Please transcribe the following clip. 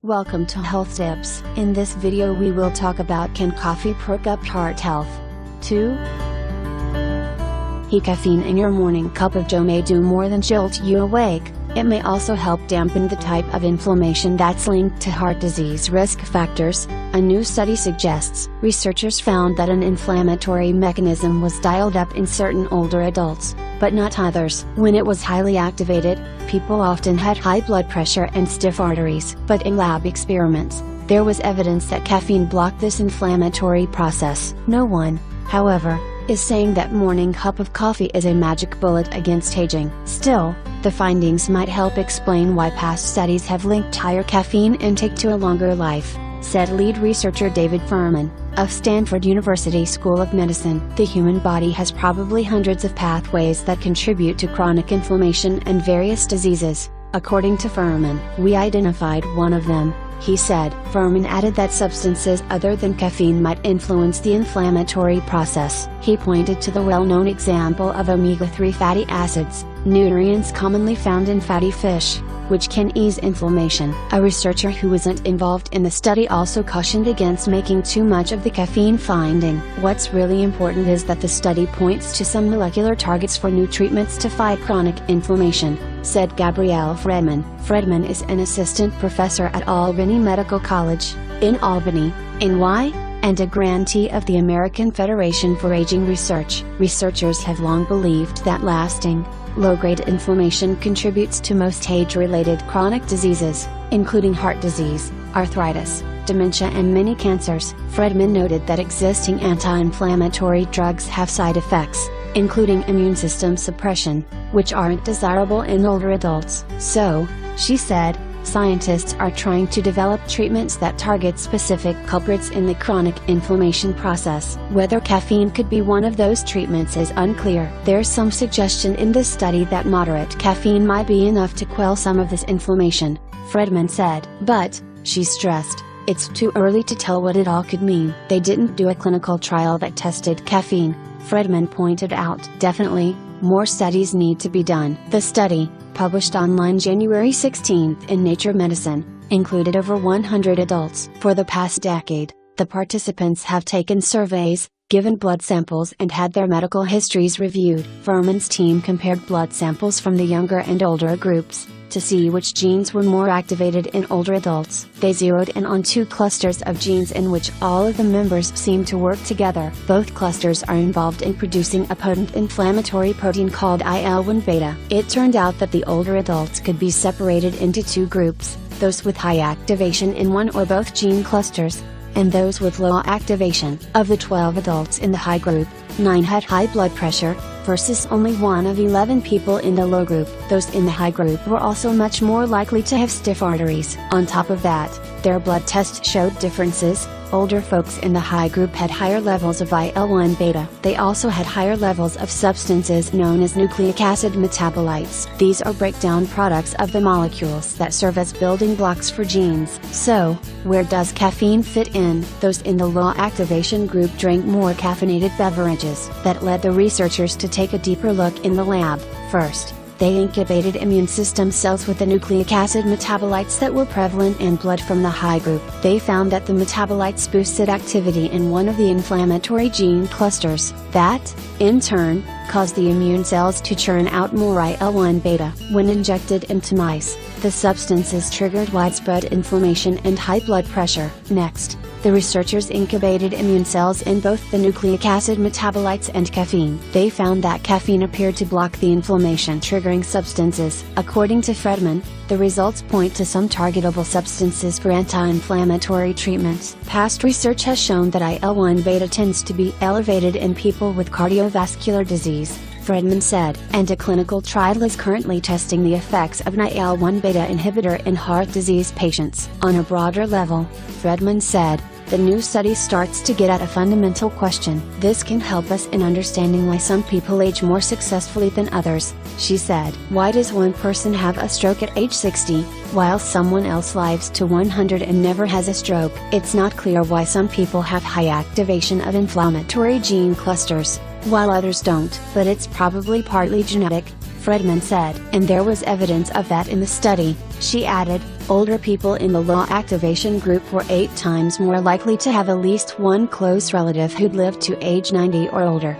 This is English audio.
Welcome to Health Tips. In this video we will talk about can coffee perk up heart health. 2. Caffeine in your morning cup of joe may do more than jolt you awake. It may also help dampen the type of inflammation that's linked to heart disease risk factors. A new study suggests researchers found that an inflammatory mechanism was dialed up in certain older adults, but not others. When it was highly activated, people often had high blood pressure and stiff arteries. But in lab experiments, there was evidence that caffeine blocked this inflammatory process. No one, however, is saying that morning cup of coffee is a magic bullet against aging. Still, the findings might help explain why past studies have linked higher caffeine intake to a longer life, said lead researcher David Furman, of Stanford University School of Medicine. The human body has probably hundreds of pathways that contribute to chronic inflammation and various diseases. According to Furman, we identified one of them, he said. Furman added that substances other than caffeine might influence the inflammatory process. He pointed to the well-known example of omega-3 fatty acids, nutrients commonly found in fatty fish, which can ease inflammation. A researcher who wasn't involved in the study also cautioned against making too much of the caffeine finding. What's really important is that the study points to some molecular targets for new treatments to fight chronic inflammation, said Gabrielle Fredman. Fredman is an assistant professor at Albany Medical College, in Albany, NY, and a grantee of the American Federation for Aging Research. Researchers have long believed that lasting, low-grade inflammation contributes to most age-related chronic diseases, including heart disease, arthritis, dementia and many cancers. Fredman noted that existing anti-inflammatory drugs have side effects, including immune system suppression, which aren't desirable in older adults. So, she said, scientists are trying to develop treatments that target specific culprits in the chronic inflammation process. Whether caffeine could be one of those treatments is unclear. There's some suggestion in this study that moderate caffeine might be enough to quell some of this inflammation, Fredman said. But, she stressed, it's too early to tell what it all could mean. They didn't do a clinical trial that tested caffeine, Fredman pointed out. Definitely, more studies need to be done. The study, published online January 16 in Nature Medicine, included over 100 adults. For the past decade, the participants have taken surveys, given blood samples and had their medical histories reviewed. Furman's team compared blood samples from the younger and older groups, to see which genes were more activated in older adults. They zeroed in on two clusters of genes in which all of the members seem to work together. Both clusters are involved in producing a potent inflammatory protein called IL-1 beta. It turned out that the older adults could be separated into two groups, those with high activation in one or both gene clusters, and those with low activation. Of the 12 adults in the high group, 9 had high blood pressure, versus only 1 of 11 people in the low group. Those in the high group were also much more likely to have stiff arteries. On top of that, their blood tests showed differences. Older folks in the high group had higher levels of IL-1 beta. They also had higher levels of substances known as nucleic acid metabolites. These are breakdown products of the molecules that serve as building blocks for genes. So, where does caffeine fit in? Those in the low activation group drank more caffeinated beverages. That led the researchers to take a deeper look in the lab. First, they incubated immune system cells with the nucleic acid metabolites that were prevalent in blood from the high group. They found that the metabolites boosted activity in one of the inflammatory gene clusters. That, in turn, caused the immune cells to churn out more IL-1 beta. When injected into mice, the substances triggered widespread inflammation and high blood pressure. Next, the researchers incubated immune cells in both the nucleic acid metabolites and caffeine. They found that caffeine appeared to block the inflammation-triggering substances. According to Fredman, the results point to some targetable substances for anti-inflammatory treatments. Past research has shown that IL-1 beta tends to be elevated in people with cardiovascular disease, Fredman said, and a clinical trial is currently testing the effects of an IL-1 beta inhibitor in heart disease patients. On a broader level, Fredman said, the new study starts to get at a fundamental question. This can help us in understanding why some people age more successfully than others, she said. Why does one person have a stroke at age 60, while someone else lives to 100 and never has a stroke? It's not clear why some people have high activation of inflammatory gene clusters, while others don't. But it's probably partly genetic, Fredman said. And there was evidence of that in the study. She added, older people in the law activation group were 8 times more likely to have at least one close relative who'd lived to age 90 or older.